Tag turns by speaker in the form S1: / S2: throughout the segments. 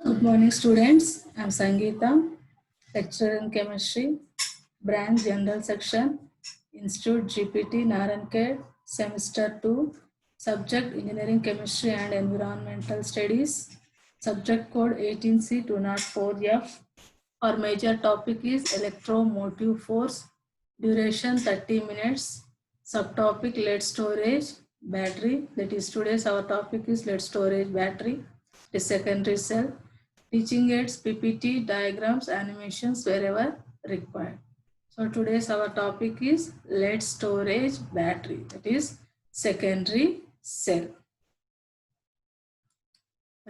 S1: Good morning, students. I'm Sangeeta, lecturer in chemistry, branch general section, Institute GPT Narankhed, semester 2, subject engineering chemistry and environmental studies, subject code 18C204F. Our major topic is electromotive force, duration 30 minutes, subtopic lead storage, battery. That is today's our topic is lead storage battery, the secondary cell, teaching aids, PPT, diagrams, animations wherever required. So today's our topic is lead storage battery, that is secondary cell.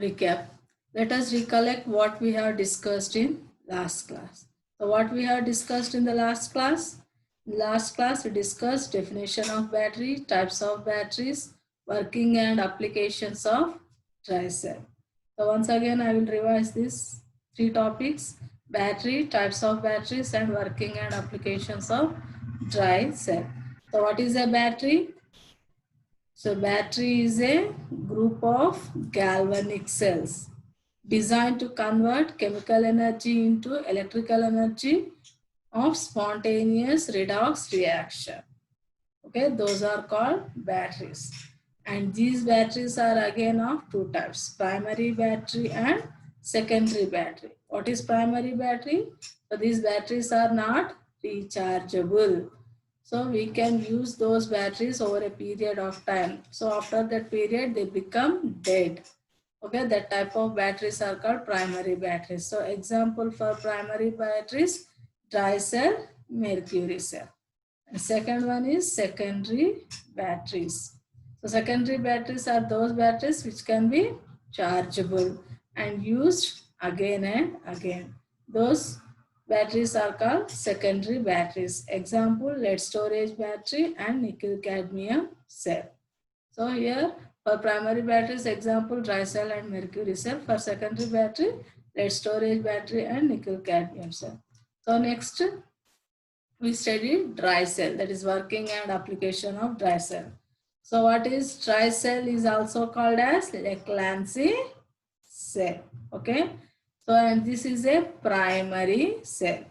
S1: Recap. Let us recollect what we have discussed in last class. So what we have discussed in the last class? Last class we discussed definition of battery, types of batteries, working and applications of dry cell. So once again I will revise these three topics: battery, types of batteries, and working and applications of dry cell. So what is a battery? So battery is a group of galvanic cells designed to convert chemical energy into electrical energy of spontaneous redox reaction. Okay, those are called batteries. And these batteries are again of two types: primary battery and secondary battery. What is primary battery? So these batteries are not rechargeable. So we can use those batteries over a period of time. So after that period, they become dead. Okay, that type of batteries are called primary batteries. So example for primary batteries, dry cell, mercury cell. And second one is secondary batteries. So secondary batteries are those batteries which can be chargeable and used again and again. Those batteries are called secondary batteries. Example, lead storage battery and nickel cadmium cell. So here for primary batteries, example, dry cell and mercury cell. For secondary battery, lead storage battery and nickel cadmium cell. So next we studied dry cell, that is working and application of dry cell. So what is dry cell is also called as Leclancy cell. Okay. So and this is a primary cell.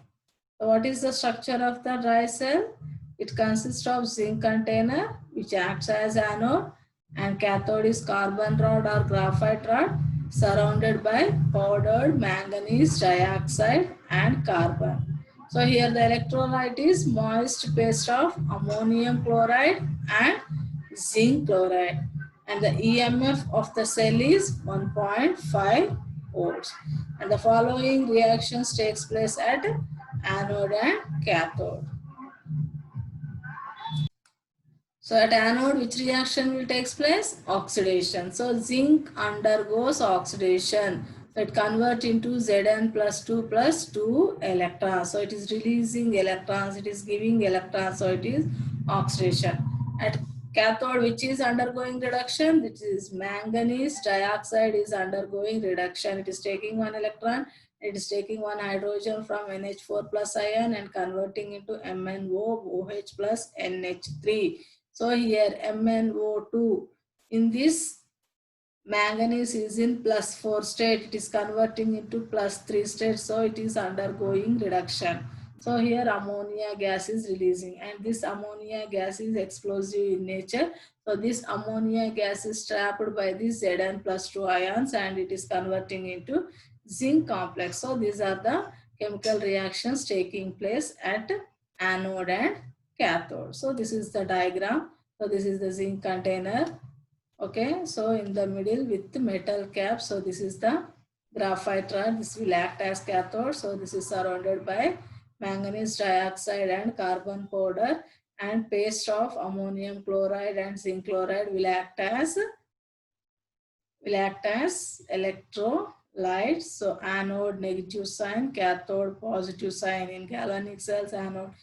S1: So what is the structure of the dry cell? It consists of zinc container which acts as anode, and cathode is carbon rod or graphite rod surrounded by powdered manganese dioxide and carbon. So here the electrolyte is moist paste of ammonium chloride and zinc chloride, and the EMF of the cell is 1.5 volts. And the following reactions takes place at anode and cathode. So at anode, which reaction will take place? Oxidation. So zinc undergoes oxidation. So it converts into Zn plus 2 electrons. So it is releasing electrons, it is giving electrons, so it is oxidation. At cathode, which is undergoing reduction, which is manganese dioxide is undergoing reduction. It is taking one electron, it is taking one hydrogen from NH4 plus ion and converting into MnO, OH plus NH3. So here MnO2, in this manganese is in +4 state, it is converting into +3 state, so it is undergoing reduction. So here ammonia gas is releasing, and this ammonia gas is explosive in nature. So this ammonia gas is trapped by these Zn plus 2 ions and it is converting into zinc complex. So these are the chemical reactions taking place at anode and cathode. So this is the diagram. So this is the zinc container. Okay, so in the middle with the metal cap. So this is the graphite rod. This will act as cathode. So this is surrounded by manganese dioxide and carbon powder, and paste of ammonium chloride and zinc chloride will act as electrolytes. So anode negative sign, cathode positive sign. In galvanic cells, anode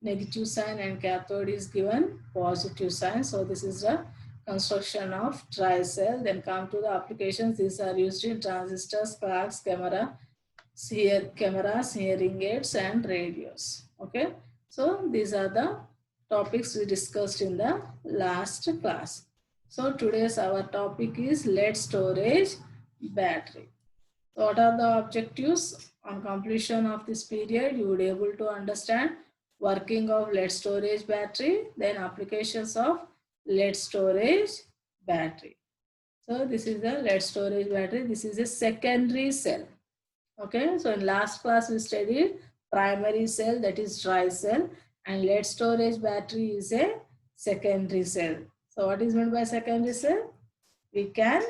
S1: negative sign and cathode is given positive sign. So this is the construction of dry cell. Then come to the applications. These are used in transistors, clocks, cameras, hearing aids, and radios. Okay, so these are the topics we discussed in the last class. So today's our topic is lead storage battery. So what are the objectives? On completion of this period, you would able to understand working of lead storage battery, then applications of lead storage battery. So this is the lead storage battery. This is a secondary cell. Okay, so in last class we studied primary cell, that is dry cell, and lead storage battery is a secondary cell. So what is meant by secondary cell? We can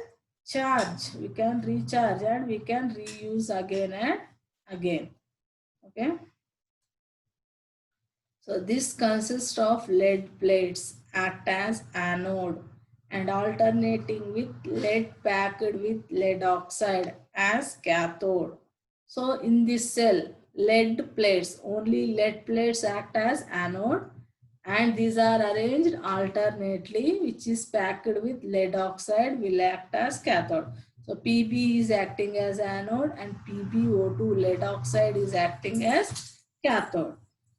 S1: charge, we can recharge, and we can reuse again and again. Okay. So this consists of lead plates act as anode and alternating with lead packed with lead oxide as cathode. So in this cell, lead plates, only lead plates act as anode, and these are arranged alternately, which is packed with lead oxide will act as cathode. So Pb is acting as anode and PbO2 lead oxide is acting as cathode.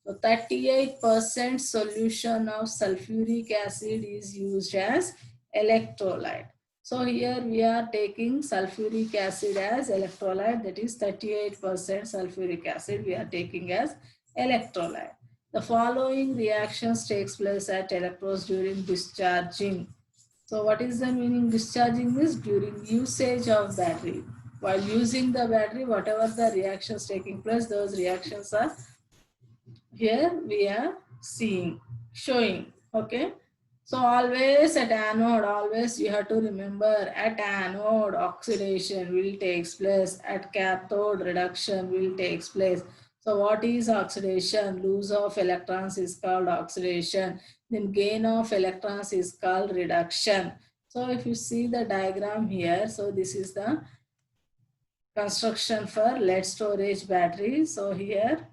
S1: So 38% solution of sulfuric acid is used as electrolyte. So here we are taking sulfuric acid as electrolyte, that is 38% sulfuric acid we are taking as electrolyte. The following reactions takes place at electrodes during discharging. So what is the meaning discharging is during usage of battery. While using the battery, whatever the reactions taking place, those reactions are here we are seeing, showing. Okay. So always at anode, always you have to remember at anode oxidation will takes place, at cathode reduction will takes place. So what is oxidation? Lose of electrons is called oxidation. Then gain of electrons is called reduction. So if you see the diagram here, so this is the construction for lead storage battery. So here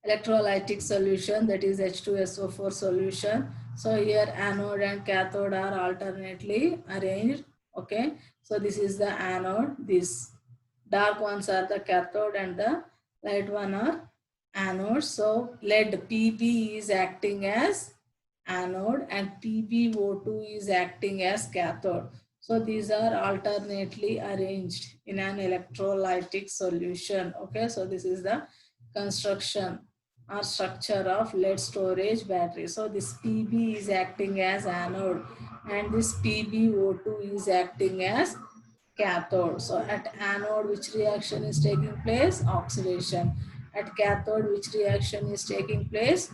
S1: electrolytic solution, that is H2SO4 solution. So here anode and cathode are alternately arranged. Okay, so this is the anode, these dark ones are the cathode and the light one are anode. So lead Pb is acting as anode and PbO2 is acting as cathode. So these are alternately arranged in an electrolytic solution. Okay, so this is the construction or structure of lead storage battery. So this Pb is acting as anode and this PbO2 is acting as cathode. So at anode, which reaction is taking place? Oxidation. At cathode, which reaction is taking place?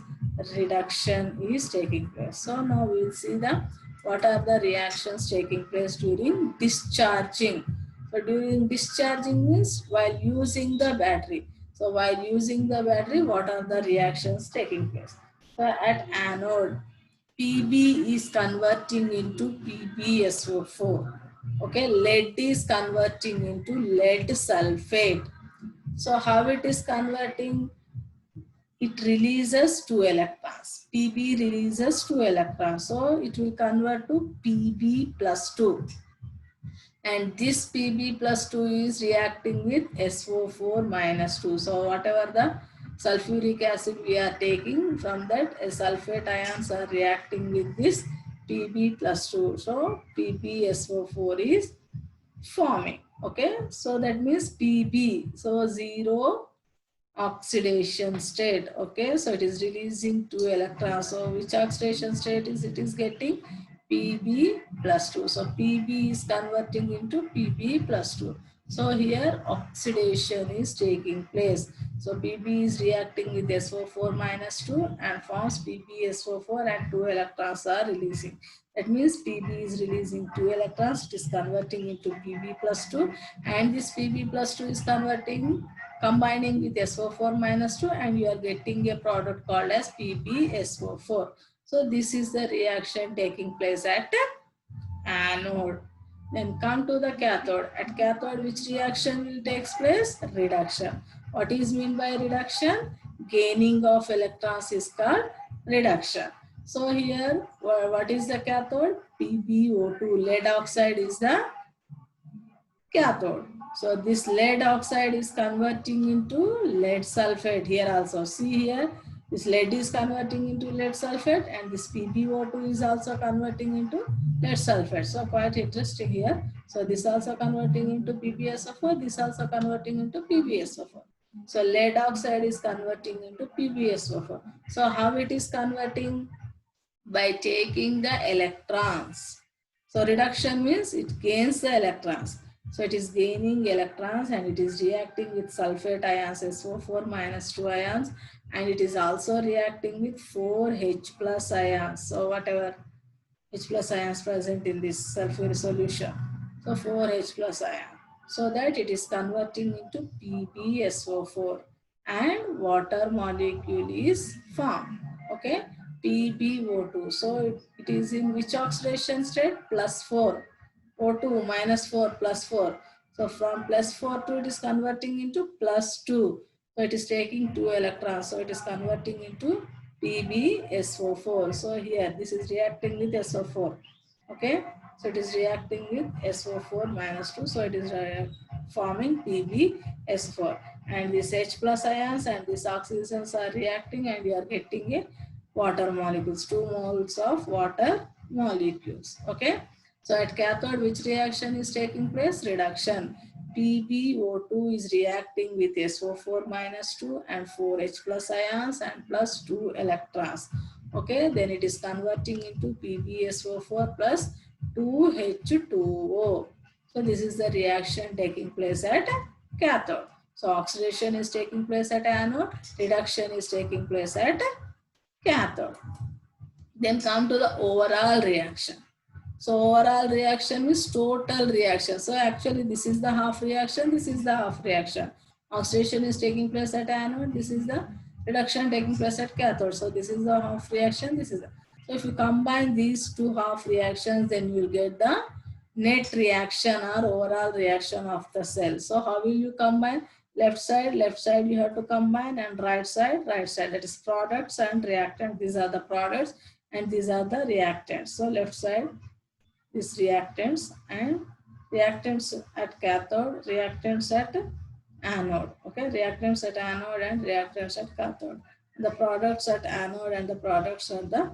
S1: Reduction is taking place. So now we will see the what are the reactions taking place during discharging. So during discharging means while using the battery. So while using the battery, what are the reactions taking place? So at anode, Pb is converting into PbSO4. Okay, lead is converting into lead sulfate. So how it is converting? It releases 2 electrons. Pb releases 2 electrons. So it will convert to Pb plus 2. And this Pb plus 2 is reacting with SO4 minus 2. So whatever the sulfuric acid we are taking, from that sulfate ions are reacting with this Pb plus 2. So PbSO4 is forming. Okay, so that means Pb, so 0 oxidation state. Okay, so it is releasing 2 electrons. So which oxidation state is it is getting? Pb plus 2. So Pb is converting into Pb plus 2. So here oxidation is taking place. So Pb is reacting with SO4 minus 2 and forms PbSO4 and 2 electrons are releasing. That means Pb is releasing 2 electrons, it is converting into Pb plus 2 and this Pb plus 2 is combining with SO4 minus 2 and you are getting a product called as PbSO4. So this is the reaction taking place at anode. Then come to the cathode. At cathode, which reaction will take place? Reduction. What is mean by reduction? Gaining of electrons is called reduction. So here, what is the cathode? PbO2, lead oxide is the cathode. So this lead oxide is converting into lead sulfate here also. See here, This lead is converting into lead sulfate, and this PbO2 is also converting into lead sulfate. So quite interesting here. So this also converting into PbSO4, this also converting into PbSO4. So lead oxide is converting into PbSO4. So how it is converting? By taking the electrons. So reduction means it gains the electrons. So it is gaining electrons and it is reacting with sulfate ions SO4 minus 2 ions, and it is also reacting with 4 H plus ions. So whatever H plus ions present in this sulfur solution. So 4 H plus ion. So that it is converting into PbSO4 and water molecule is formed. Okay, PbO2. So it is in which oxidation state? Plus 4. O2 minus 4 plus 4. So from plus 4 to it is converting into plus 2. So it is taking 2 electrons. So it is converting into PbSO4. So here this is reacting with SO4. Okay. So it is reacting with SO4 minus 2. So it is forming PbS4. And this H plus ions and these oxygens are reacting and you are getting a water molecules, 2 moles of water molecules. Okay. So at cathode, which reaction is taking place? Reduction. PbO2 is reacting with SO4 minus 2 and 4H plus ions and plus 2 electrons. Okay, then it is converting into PbSO4 plus 2H2O. So this is the reaction taking place at cathode. So oxidation is taking place at anode, reduction is taking place at cathode. Then come to the overall reaction. So overall reaction is total reaction. So actually this is the half reaction, this is the half reaction. Oxidation is taking place at anode, this is the reduction taking place at cathode. So this is the half reaction, this is the. So if you combine these two half reactions, then you will get the net reaction or overall reaction of the cell. So how will you combine? Left side you have to combine, and right side. That is products and reactants. These are the products and these are the reactants. So left side is reactants and reactants at cathode, reactants at anode. Okay, reactants at anode and reactants at cathode. The products at anode and the products at the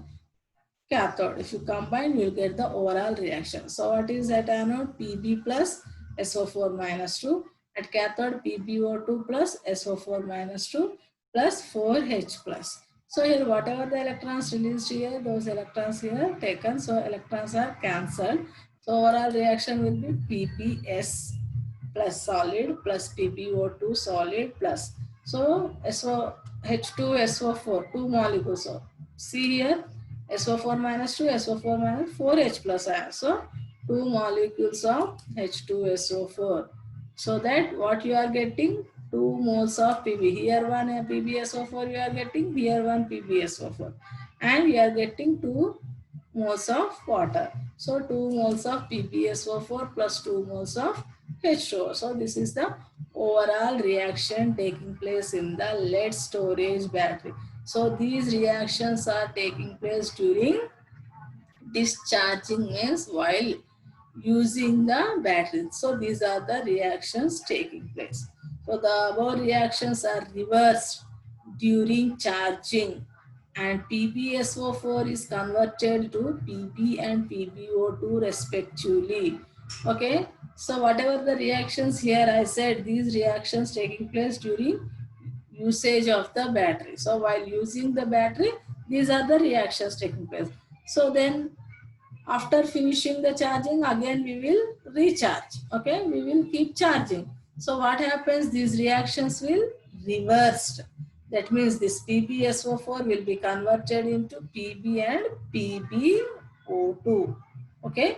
S1: cathode. If you combine, you will get the overall reaction. So what is at anode? Pb plus SO4 minus 2. At cathode, PbO2 plus SO4 minus 2 plus 4H plus. So here whatever the electrons released here, those electrons here taken. So electrons are cancelled. So overall reaction will be PbS plus solid plus PbO2 solid plus. So H2SO4, 2 molecules. So see here SO4 minus 2, SO4 minus 4H plus ion. So 2 molecules of H2SO4. So that what you are getting? 2 moles of Pb. Here one PbSO4 you are getting, here one PbSO4. And you are getting 2 moles of water. So 2 moles of PbSO4 plus 2 moles of H2O. So this is the overall reaction taking place in the lead storage battery. So these reactions are taking place during discharging, means while using the battery. So these are the reactions taking place. So the above reactions are reversed during charging, and PbSO4 is converted to Pb and PbO2 respectively. Okay, so whatever the reactions here I said, these reactions taking place during usage of the battery. So while using the battery, these are the reactions taking place. So then after finishing the charging, again we will recharge. Okay, we will keep charging. So what happens? These reactions will reversed. That means this PbSO4 will be converted into Pb and PbO2. Okay,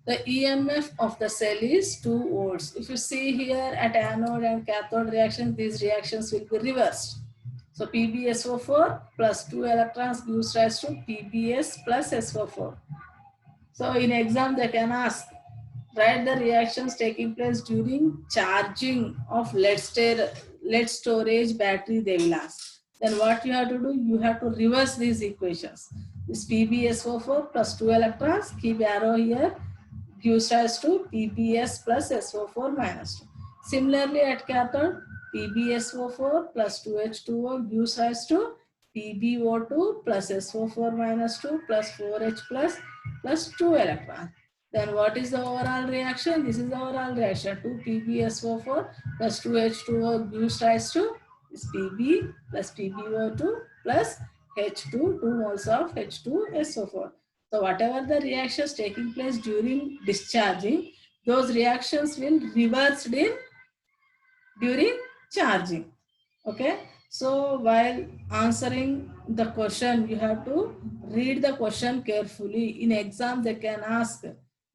S1: the EMF of the cell is 2 volts. If you see here at anode and cathode reaction, these reactions will be reversed. So PbSO4 plus 2 electrons gives rise to PbS plus SO4. So in exam they can ask, write the reactions taking place during charging of lead storage battery, they will ask. Then what you have to do, you have to reverse these equations. This PbSO4 plus 2 electrons, keep arrow here, gives rise to PbS plus SO4 minus 2. Similarly at cathode, PbSO4 plus 2H2O gives rise to PbO2 plus SO4 minus 2 plus 4H plus 2 electrons. Then what is the overall reaction? This is the overall reaction. 2 PbSO4 plus 2H2O gives rise to is Pb plus PbO2 plus H2, 2 moles of H2SO4. So whatever the reactions taking place during discharging, those reactions will reverse in during charging. Okay. So while answering the question, you have to read the question carefully. In exam, they can ask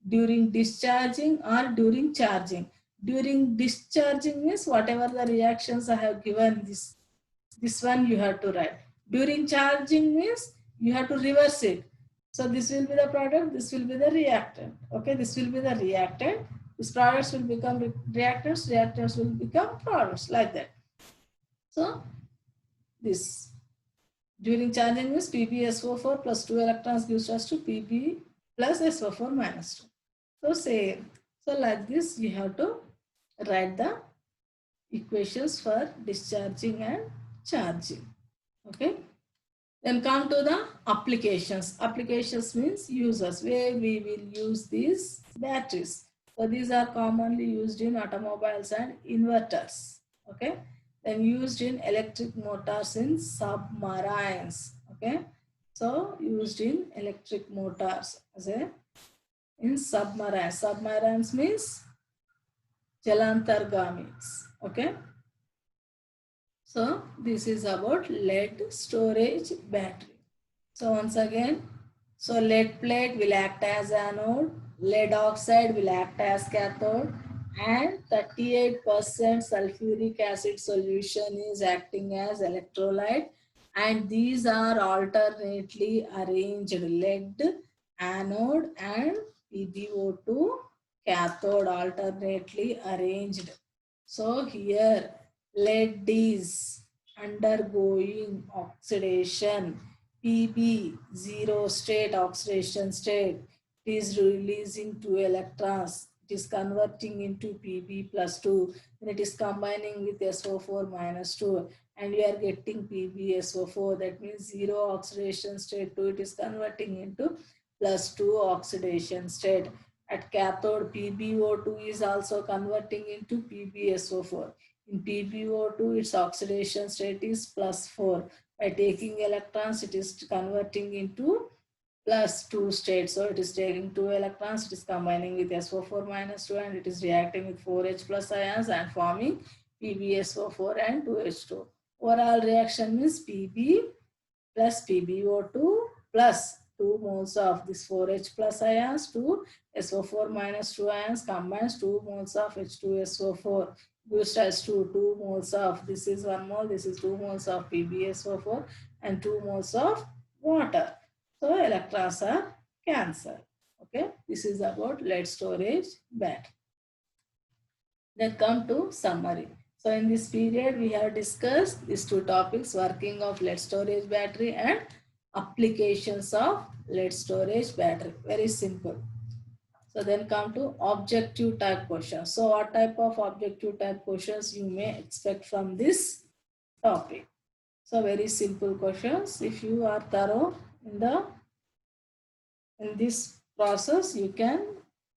S1: during discharging or during charging. During discharging means whatever the reactions I have given, this one you have to write. During charging means you have to reverse it. So this will be the product, this will be the reactant. Okay, this will be the reactant. These products will become reactants, reactants will become products, like that. So this during charging means PbSO4 plus 2 electrons gives us to Pb plus SO4 minus 2. So same. So like this you have to write the equations for discharging and charging. Okay. Then come to the applications. Applications means uses, where we will use these batteries. So these are commonly used in automobiles and inverters. Okay. Then used in electric motors in submarines. Okay. So used in electric motors as in submarines. Submarines means Jalantargamis. Okay. So this is about lead storage battery. So once again, so lead plate will act as anode, lead oxide will act as cathode, and 38% sulfuric acid solution is acting as electrolyte, and these are alternately arranged: lead anode and PbO2 cathode alternately arranged. So here lead is undergoing oxidation, Pb zero state oxidation state. It is releasing 2 electrons. It is converting into Pb plus 2. Then it is combining with SO4 minus 2. And we are getting PbSO4. That means 0 oxidation state 2. It is converting into plus 2 oxidation state. At cathode, PbO2 is also converting into PbSO4. In PbO2, its oxidation state is plus 4. By taking electrons, it is converting into plus 2 states. So it is taking 2 electrons, it is combining with SO4 minus 2, and it is reacting with 4H plus ions and forming PbSO4 and 2H2. Overall reaction means Pb plus PbO2 plus 2 moles of this 4H plus ions to SO4 minus 2 ions combines 2 moles of H2SO4 gives rise to 2 moles of, this is 1 mole, this is 2 moles of PbSO4 and 2 moles of water. So electrons are cancelled. Okay, this is about lead storage battery. Then come to summary. So in this period, we have discussed these 2 topics: working of lead storage battery and applications of lead storage battery. Very simple. So then come to objective type questions. So what type of objective type questions you may expect from this topic? So very simple questions. If you are thorough in this process, you can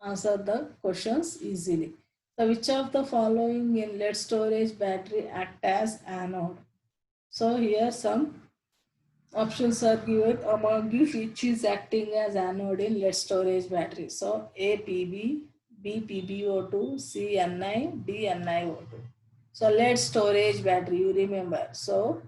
S1: answer the questions easily. So which of the following in lead storage battery act as anode? So here some options are given among which is acting as anode in lead storage battery. So A Pb, B PbO2, C Ni, D NiO2. So lead storage battery, you remember. So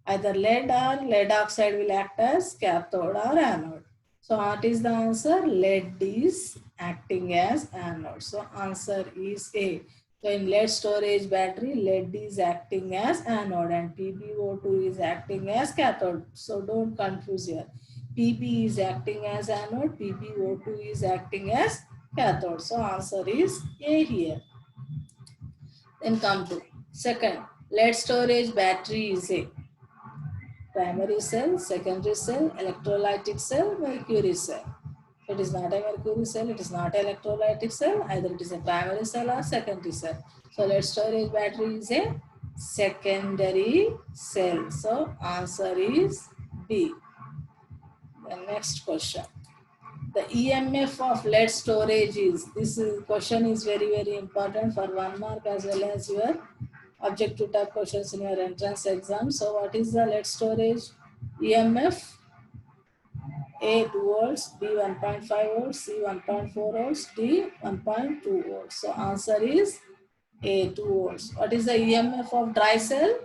S1: either lead or lead oxide will act as cathode or anode. So what is the answer? Lead is acting as anode. So answer is A. So in lead storage battery, lead is acting as anode and PbO2 is acting as cathode. So don't confuse here. Pb is acting as anode, PbO2 is acting as cathode. So answer is A here. Then come to second, lead storage battery is a primary cell, secondary cell, electrolytic cell, mercury cell. It is not a mercury cell, it is not an electrolytic cell, either it is a primary cell or secondary cell. So lead storage battery is a secondary cell. So answer is B. The next question. The EMF of lead storage is, question is very important for 1 mark as well as your objective type questions in your entrance exam. So what is the lead storage EMF? A 2 volts, B 1.5 volts, C 1.4 volts, D 1.2 volts. So answer is A 2 volts. What is the EMF of dry cell?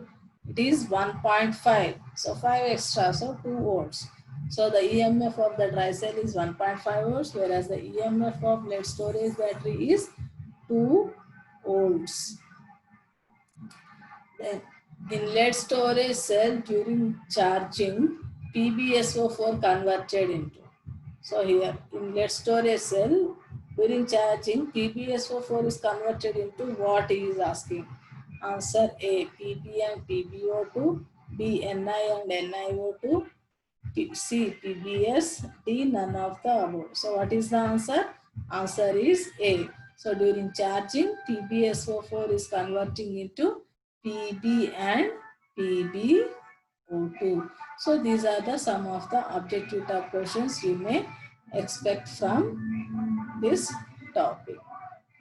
S1: It is 1.5. So 5 extra, so 2 volts. So the EMF of the dry cell is 1.5 volts, whereas the EMF of lead storage battery is 2 volts. Then in lead storage cell during charging, PbSO4 converted into. So here in lead storage cell during charging, PbSO4 is converted into what he is asking. Answer A, Pb and PbO2, B, Ni and NiO2, C, PbS, D, none of the above. So what is the answer? Answer is A. So during charging, PbSO4 is converting into Pb and PbO2. So these are the some of the objective type questions you may expect from this topic.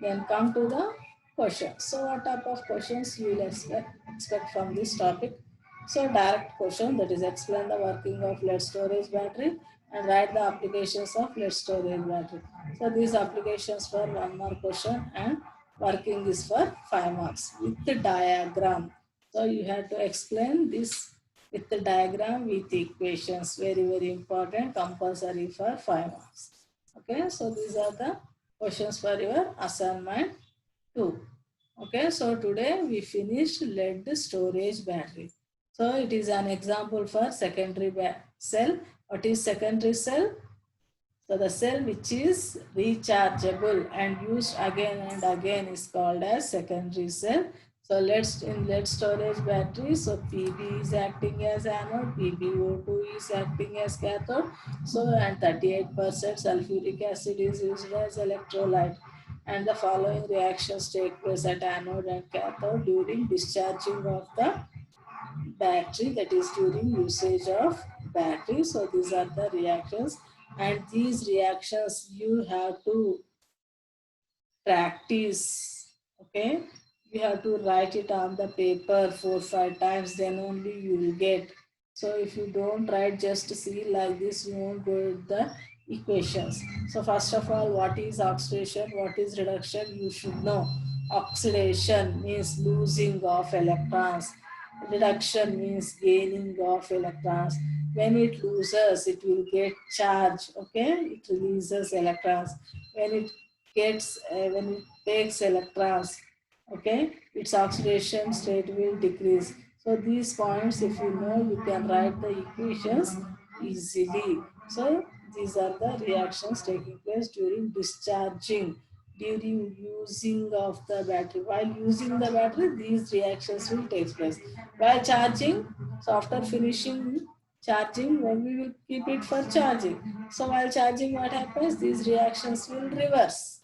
S1: Then come to the questions. So what type of questions you will expect from this topic? So direct question, that is explain the working of lead storage battery and write the applications of lead storage battery. So these applications for 1 mark question and working is for 5 marks with the diagram. So you have to explain this with the diagram with equations. Very important, compulsory for 5 marks. Okay, so these are the questions for your assignment 2. Okay, so today we finished lead storage battery. So it is an example for secondary cell. What is secondary cell? So the cell which is rechargeable and used again and again is called as secondary cell. So in lead storage battery, so Pb is acting as anode, PbO2 is acting as cathode. So and 38% sulfuric acid is used as electrolyte. And the following reactions take place at anode and cathode during discharging of the battery, that is during usage of battery. So these are the reactions, and these reactions you have to practice. Okay, you have to write it on the paper 4-5 times, then only you will get. So if you don't write, just see like this, you won't get the equations. So first of all, what is oxidation, what is reduction, you should know. Oxidation means losing of electrons, reduction means gaining of electrons. When it loses, it will get charge. Okay, it releases electrons. When it takes electrons, okay, its oxidation state will decrease. So these points, if you know, you can write the equations easily. So these are the reactions taking place during discharging, during using of the battery. While using the battery, these reactions will take place. While charging, so after finishing charging, when we will keep it for charging. So while charging, what happens? These reactions will reverse.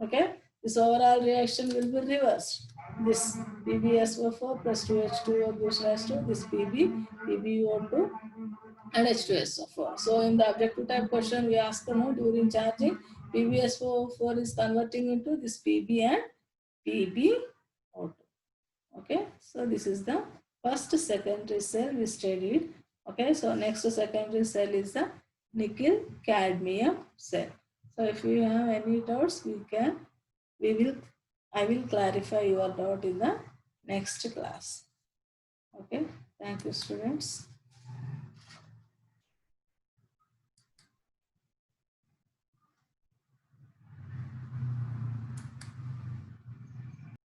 S1: Okay, this overall reaction will be reversed. This PbSO4 plus 2H2O gives rise to this Pb, PbO2 and H2SO4. So in the objective type question, we ask during charging, PbSO4 is converting into this Pb and PbO2. Okay, so this is the first secondary cell we studied. Okay, so next secondary cell is the nickel cadmium cell. So if you have any doubts, I will clarify your doubt in the next class. Okay, thank you students.